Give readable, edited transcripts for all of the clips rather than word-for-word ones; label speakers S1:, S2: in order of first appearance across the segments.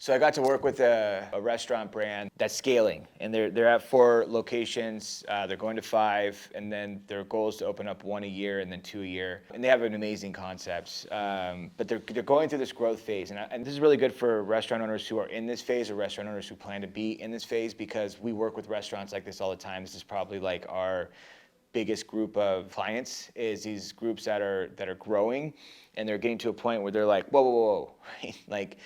S1: So I got to work with a restaurant brand that's scaling, and they're at 4 locations. They're going to 5, and then their goal is to open up 1 a year and then 2 a year. And they have an amazing concept, but they're going through this growth phase, and this is really good for restaurant owners who are in this phase or restaurant owners who plan to be in this phase, because we work with restaurants like this all the time. This is probably like our biggest group of clients, is these groups that are growing, and they're getting to a point where they're like, whoa, right? Like,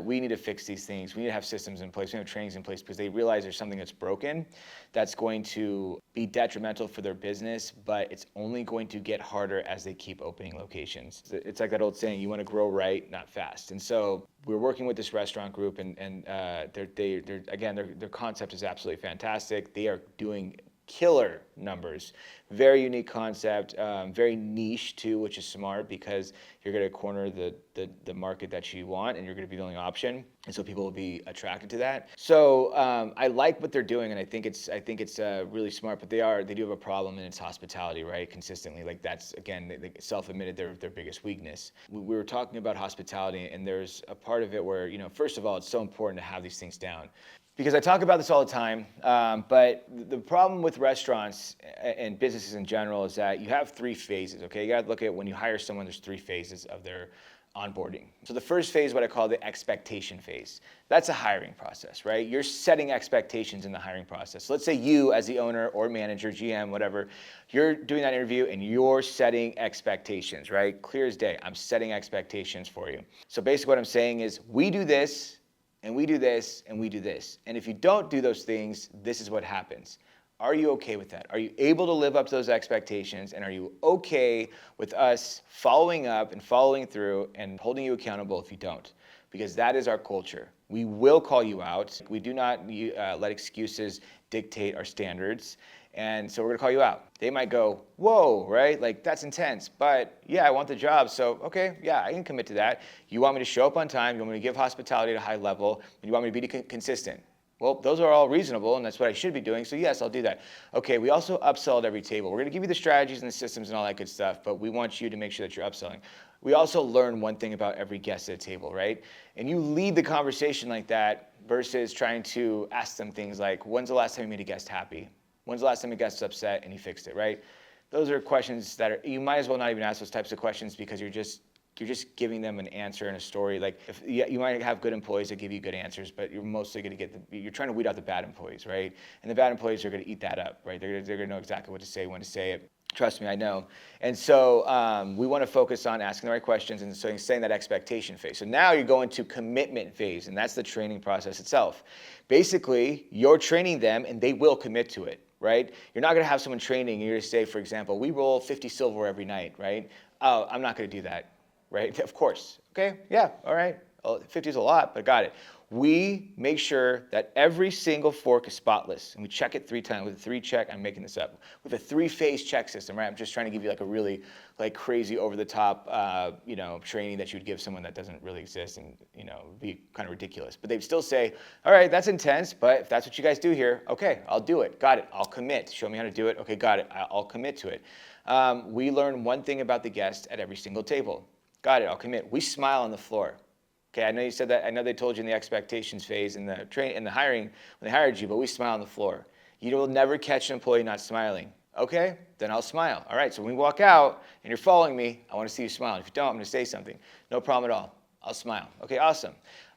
S1: we need to fix these things. We need to have systems in place. We need to have trainings in place, because they realize there's something that's broken that's going to be detrimental for their business, but it's only going to get harder as they keep opening locations. It's like that old saying, you want to grow right, not fast. And so we're working with this restaurant group, and their concept is absolutely fantastic. They are doing killer numbers, very unique concept, very niche too, which is smart, because you're going to corner the market that you want, and you're going to be the only option, and so people will be attracted to that. So I like what they're doing, and I think it's really smart. But they do have a problem, and it's hospitality, right? Consistently, like that's, again, they self-admitted their biggest weakness. We were talking about hospitality, and there's a part of it where, first of all, it's so important to have these things down. Because I talk about this all the time, but the problem with restaurants and businesses in general is that you have 3 phases, okay? You gotta look at, when you hire someone, there's 3 phases of their onboarding. So the first phase, what I call the expectation phase. That's a hiring process, right? You're setting expectations in the hiring process. So let's say you, as the owner or manager, GM, whatever, you're doing that interview and you're setting expectations, right? Clear as day, I'm setting expectations for you. So basically what I'm saying is, we do this, and we do this, and we do this. And if you don't do those things, this is what happens. Are you okay with that? Are you able to live up to those expectations? And are you okay with us following up and following through and holding you accountable if you don't? Because that is our culture. We will call you out. We do not let excuses dictate our standards. And so we're gonna call you out. They might go, whoa, right? Like, that's intense, but yeah, I want the job, so okay, yeah, I can commit to that. You want me to show up on time, you want me to give hospitality at a high level, and you want me to be consistent. Well, those are all reasonable, and that's what I should be doing, so yes, I'll do that. Okay, we also upsell at every table. We're gonna give you the strategies and the systems and all that good stuff, but we want you to make sure that you're upselling. We also learn one thing about every guest at a table, right? And you lead the conversation like that versus trying to ask them things like, when's the last time you made a guest happy? When's the last time a guest was upset and you fixed it, right? Those are questions that you might as well not even ask those types of questions, because you're just giving them an answer and a story. Like, you might have good employees that give you good answers, but you're mostly going to you're trying to weed out the bad employees, right? And the bad employees are going to eat that up, right? They're going to know exactly what to say, when to say it. Trust me, I know. And so we want to focus on asking the right questions and so saying that expectation phase. So now you're going to commitment phase, and that's the training process itself. Basically, you're training them, and they will commit to it. Right? You're not going to have someone training and you're going to say, for example, we roll 50 silverware every night, right? Oh, I'm not going to do that, right? Of course. Okay, yeah, all right. 50 is a lot, but got it. We make sure that every single fork is spotless, and we check it 3 times. With a 3 check, I'm making this up. With a 3-phase check system, right? I'm just trying to give you like a really crazy over-the-top, training that you would give someone that doesn't really exist, and be kind of ridiculous. But they'd still say, all right, that's intense, but if that's what you guys do here, okay, I'll do it. Got it. I'll commit. Show me how to do it. Okay, got it. I'll commit to it. We learn one thing about the guest at every single table. Got it. I'll commit. We smile on the floor. Okay, I know you said that. I know they told you in the expectations phase in the hiring when they hired you, but we smile on the floor. You will never catch an employee not smiling. Okay, then I'll smile. All right, so when we walk out and you're following me, I want to see you smile. If you don't, I'm going to say something. No problem at all. I'll smile. Okay, awesome.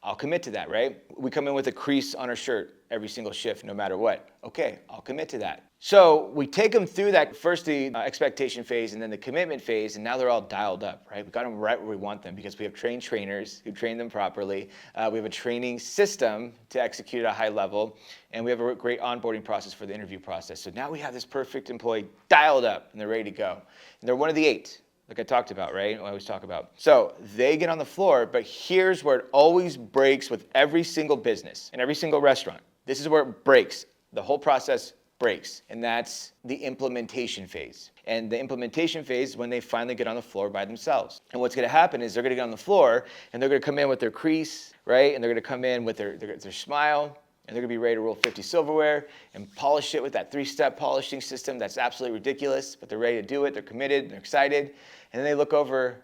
S1: I'll commit to that, right? We come in with a crease on our shirt every single shift, no matter what. Okay, I'll commit to that. So we take them through that first, the expectation phase, and then the commitment phase, and now they're all dialed up, right? We got them right where we want them, because we have trained trainers who train them properly. We have a training system to execute at a high level, and we have a great onboarding process for the interview process. So now we have this perfect employee dialed up, and they're ready to go. And they're one of the 8. Like I talked about, right? I always talk about. So they get on the floor, but here's where it always breaks with every single business and every single restaurant. This is where it breaks. The whole process breaks, and that's the implementation phase. And the implementation phase is when they finally get on the floor by themselves. And what's going to happen is they're going to get on the floor, and they're going to come in with their crease, right? And they're going to come in with their smile, and they're going to be ready to roll 50 silverware and polish it with that 3-step polishing system that's absolutely ridiculous, but they're ready to do it. They're committed. They're excited. And then they look over,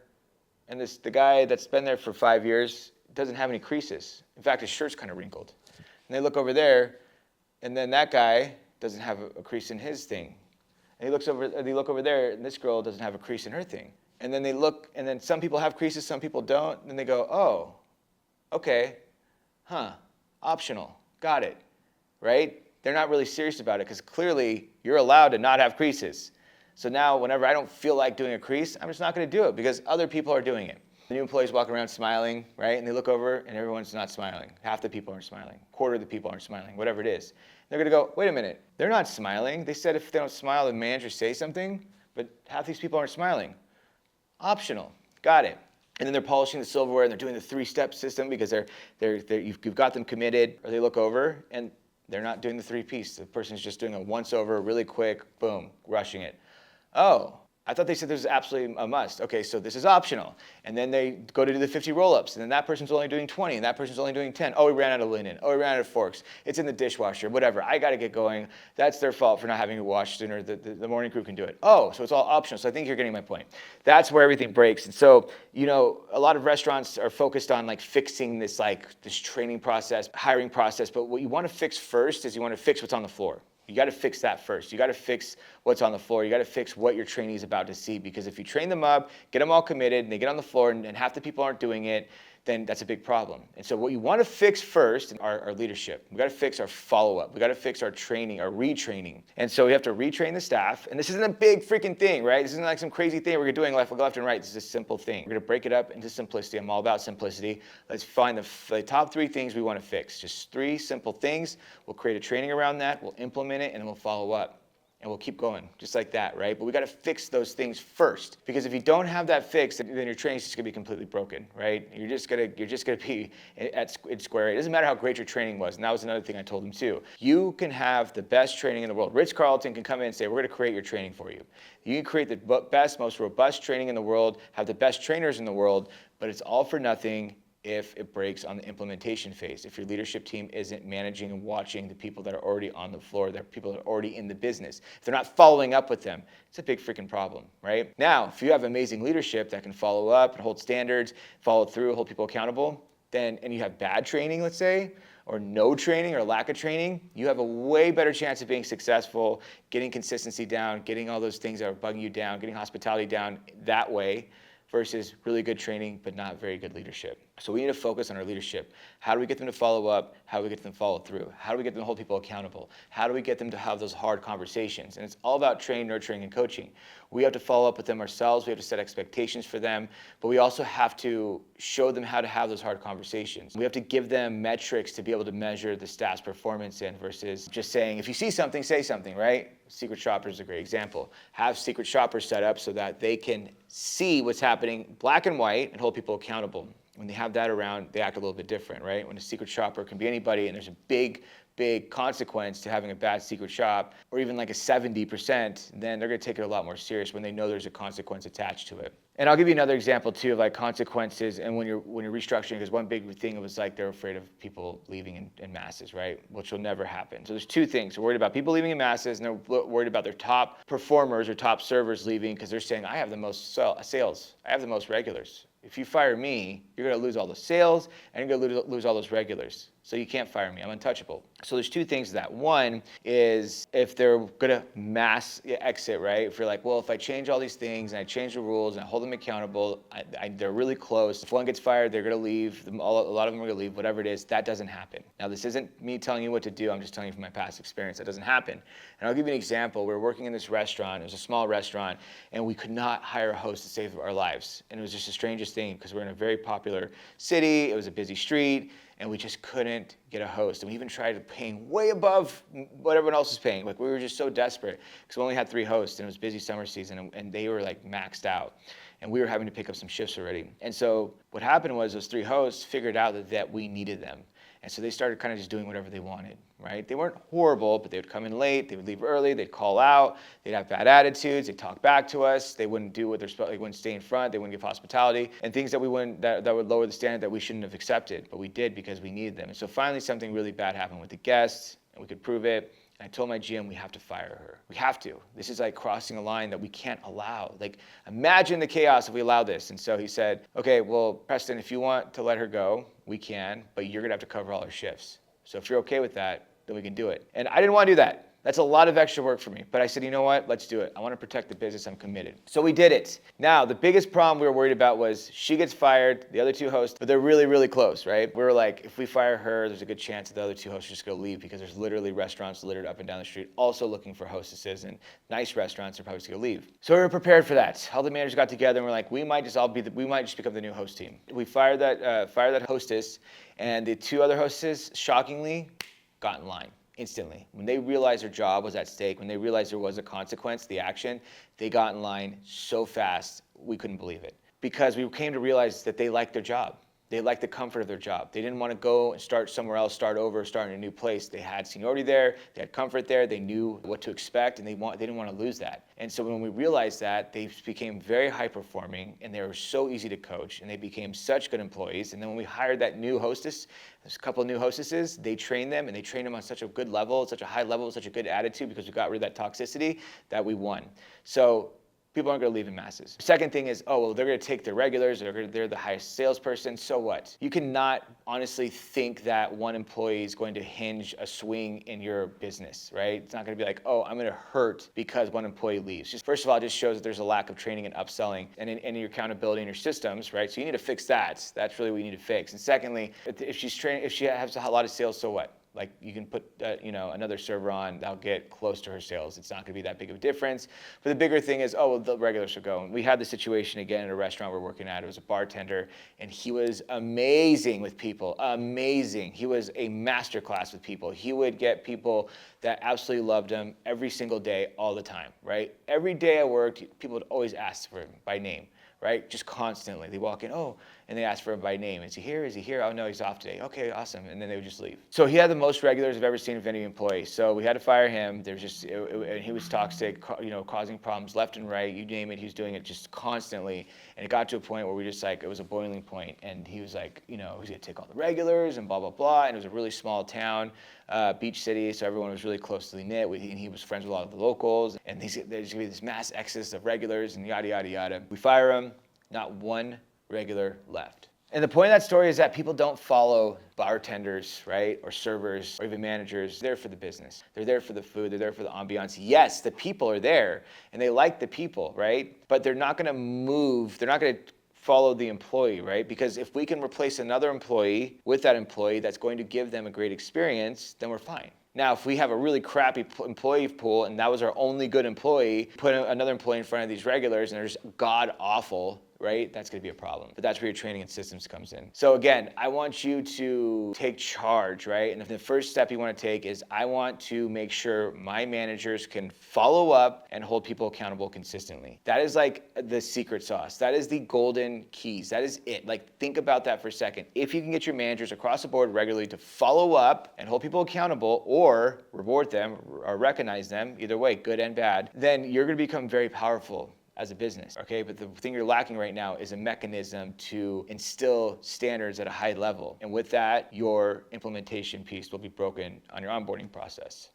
S1: and the guy that's been there for 5 years doesn't have any creases. In fact, his shirt's kind of wrinkled. And they look over there, and then that guy doesn't have a crease in his thing. And they look over there, and this girl doesn't have a crease in her thing. And then they look, and then some people have creases, some people don't. And they go, oh, okay, optional, got it, right? They're not really serious about it because clearly you're allowed to not have creases. So now whenever I don't feel like doing a crease, I'm just not going to do it because other people are doing it. The new employees walking around smiling, right? And they look over and everyone's not smiling. Half the people aren't smiling. Quarter of the people aren't smiling, whatever it is. They're going to go, wait a minute, they're not smiling. They said if they don't smile, the manager say something, but half these people aren't smiling. Optional, got it. And then they're polishing the silverware and they're doing the 3-step system because you've got them committed, or they look over and they're not doing the 3-piece. The person's just doing a once over, really quick, boom, rushing it. Oh, I thought they said this was absolutely a must. Okay, so this is optional. And then they go to do the 50 roll-ups, and then that person's only doing 20, and that person's only doing 10. Oh, we ran out of linen. Oh, we ran out of forks. It's in the dishwasher, whatever. I got to get going. That's their fault for not having it washed sooner. The morning crew can do it. Oh, so it's all optional. So I think you're getting my point. That's where everything breaks. And so, a lot of restaurants are focused on fixing this training process, hiring process. But what you want to fix first is you want to fix what's on the floor. You got to fix that first. You got to fix what's on the floor. You got to fix what your trainee is about to see, because if you train them up, get them all committed, and they get on the floor and half the people aren't doing it, then that's a big problem. And so what you want to fix first are our leadership. We got to fix our follow-up. We got to fix our training, our retraining. And so we have to retrain the staff. And this isn't a big freaking thing, right? This isn't like some crazy thing we're doing left and right. This is a simple thing. We're going to break it up into simplicity. I'm all about simplicity. Let's find the top 3 things we want to fix. Just 3 simple things. We'll create a training around that. We'll implement it, and then we'll follow up. And we'll keep going, just like that, right? But we got to fix those things first, because if you don't have that fixed, then your training's just gonna be completely broken, right? You're just gonna be in square. It doesn't matter how great your training was, and that was another thing I told him too. You can have the best training in the world. Ritz-Carlton can come in and say, we're gonna create your training for you. You can create the best, most robust training in the world, have the best trainers in the world, but it's all for nothing if it breaks on the implementation phase, if your leadership team isn't managing and watching the people that are already on the floor, the people that are already in the business, if they're not following up with them, it's a big freaking problem, right? Now, if you have amazing leadership that can follow up and hold standards, follow through, hold people accountable, and you have bad training, let's say, or no training or lack of training, you have a way better chance of being successful, getting consistency down, getting all those things that are bugging you down, getting hospitality down that way, versus really good training but not very good leadership. So we need to focus on our leadership. How do we get them to follow up? How do we get them to follow through? How do we get them to hold people accountable? How do we get them to have those hard conversations? And it's all about training, nurturing, and coaching. We have to follow up with them ourselves. We have to set expectations for them, but we also have to show them how to have those hard conversations. We have to give them metrics to be able to measure the staff's performance in, versus just saying, if you see something, say something, right? Secret Shopper is a great example. Have Secret Shoppers set up so that they can see what's happening black and white and hold people accountable. When they have that around, they act a little bit different, right? When a secret shopper can be anybody, and there's a big consequence to having a bad secret shop, or even like a 70%, then they're gonna take it a lot more serious when they know there's a consequence attached to it. And I'll give you another example too of consequences, and when you're restructuring, because one big thing was they're afraid of people leaving in masses, right? Which will never happen. So there's 2 things. They're worried about people leaving in masses, and they're worried about their top performers or top servers leaving, because they're saying, I have the most sales, I have the most regulars. If you fire me, you're going to lose all the sales and you're going to lose all those regulars. So you can't fire me. I'm untouchable. So there's 2 things to that. One is if they're going to mass exit, right? If you're like, well, if I change all these things and I change the rules and I hold them accountable, they're really close. If one gets fired, they're going to leave. A lot of them are going to leave, whatever it is. That doesn't happen. Now, this isn't me telling you what to do. I'm just telling you from my past experience. That doesn't happen. And I'll give you an example. We were working in this restaurant. It was a small restaurant, and we could not hire a host to save our lives. And it was just the strangest thing, because we're in a very popular city. It was a busy street, and we just couldn't get a host. And we even tried paying way above what everyone else was paying. We were just so desperate, because we only had 3 hosts, and it was busy summer season, and they were maxed out. And we were having to pick up some shifts already. And so what happened was those 3 hosts figured out that we needed them. And so they started kind of just doing whatever they wanted, right? They weren't horrible, but they would come in late, they would leave early, they'd call out, they'd have bad attitudes, they'd talk back to us, they wouldn't do what they're supposed to, they wouldn't stay in front, they wouldn't give hospitality, and things that would lower the standard that we shouldn't have accepted, but we did because we needed them. And so finally something really bad happened with the guests, and we could prove it. And I told my GM, we have to fire her. We have to. This is crossing a line that we can't allow. Imagine the chaos if we allow this. And so he said, okay, well, Preston, if you want to let her go, we can, but you're gonna have to cover all our shifts. So if you're okay with that, then we can do it. And I didn't want to do that. That's a lot of extra work for me. But I said, you know what? Let's do it. I want to protect the business. I'm committed. So we did it. Now, the biggest problem we were worried about was she gets fired, the other two hosts, but they're really, really close, right? We were like, if we fire her, there's a good chance that the other two hosts are just going to leave because there's literally restaurants littered up and down the street also looking for hostesses, and nice restaurants are probably just going to leave. So we were prepared for that. All the managers got together and we're like, we might just become the new host team. We fired that hostess, and the two other hostesses, shockingly, got in line. Instantly. When they realized their job was at stake, when they realized there was a consequence, the action, they got in line so fast, we couldn't believe it. Because we came to realize that they liked their job. They liked the comfort of their job. They didn't want to go and start somewhere else, start over, start in a new place. They had seniority there, they had comfort there, they knew what to expect, and they didn't want to lose that. And so when we realized that, they became very high performing, and they were so easy to coach, and they became such good employees. And then when we hired that new hostess, there's a couple of new hostesses, they trained them, and they trained them on such a good level, such a high level, such a good attitude, because we got rid of that toxicity, that we won. So people aren't going to leave in masses. Second thing is, oh, well, they're going to take their regulars, they're the highest salesperson, so what? You cannot honestly think that one employee is going to hinge a swing in your business, right? It's not going to be like, oh, I'm going to hurt because one employee leaves. Just first of all, it just shows that there's a lack of training and upselling and in your accountability and your systems, right? So you need to fix that. That's really what you need to fix. And secondly, if she has a lot of sales, so what? Like, you can put another server on, that'll get close to her sales. It's not going to be that big of a difference. But the bigger thing is, oh, well, the regulars will go. And we had the situation again at a restaurant we're working at. It was a bartender, and he was amazing with people, amazing. He was a masterclass with people. He would get people that absolutely loved him every single day, all the time, right? Every day I worked, people would always ask for him by name, right? Just constantly. They walk in, oh, and they ask for him by name. Is he here? Is he here? Oh, no, he's off today. Okay, awesome. And then they would just leave. So he had the most regulars I've ever seen of any employee. So we had to fire him. There's just, and he was toxic, causing problems left and right. You name it, he was doing it just constantly. And it got to a point where we just like, it was a boiling point. And he was like, he was gonna take all the regulars and blah, blah, blah. And it was a really small town, beach city. So everyone was really closely knit. And he was friends with a lot of the locals. And there's gonna be this mass exodus of regulars and yada, yada, yada. We fire him. Not one regular left. And the point of that story is that people don't follow bartenders, right, or servers, or even managers. They're there for the business. They're there for the food. They're there for the ambiance. Yes, the people are there, and they like the people, right? But they're not going to move. They're not going to follow the employee, right? Because if we can replace another employee with that employee that's going to give them a great experience, then we're fine. Now, if we have a really crappy employee pool and that was our only good employee, put another employee in front of these regulars and they're just god awful, right? That's going to be a problem. But that's where your training and systems comes in. So again, I want you to take charge, right? And the first step you want to take is I want to make sure my managers can follow up and hold people accountable consistently. That is like the secret sauce. That is the golden keys. That is it. Like, think about that for a second. If you can get your managers across the board regularly to follow up and hold people accountable or reward them or recognize them, either way, good and bad, then you're going to become very powerful as a business, okay? But the thing you're lacking right now is a mechanism to instill standards at a high level. And with that, your implementation piece will be broken on your onboarding process.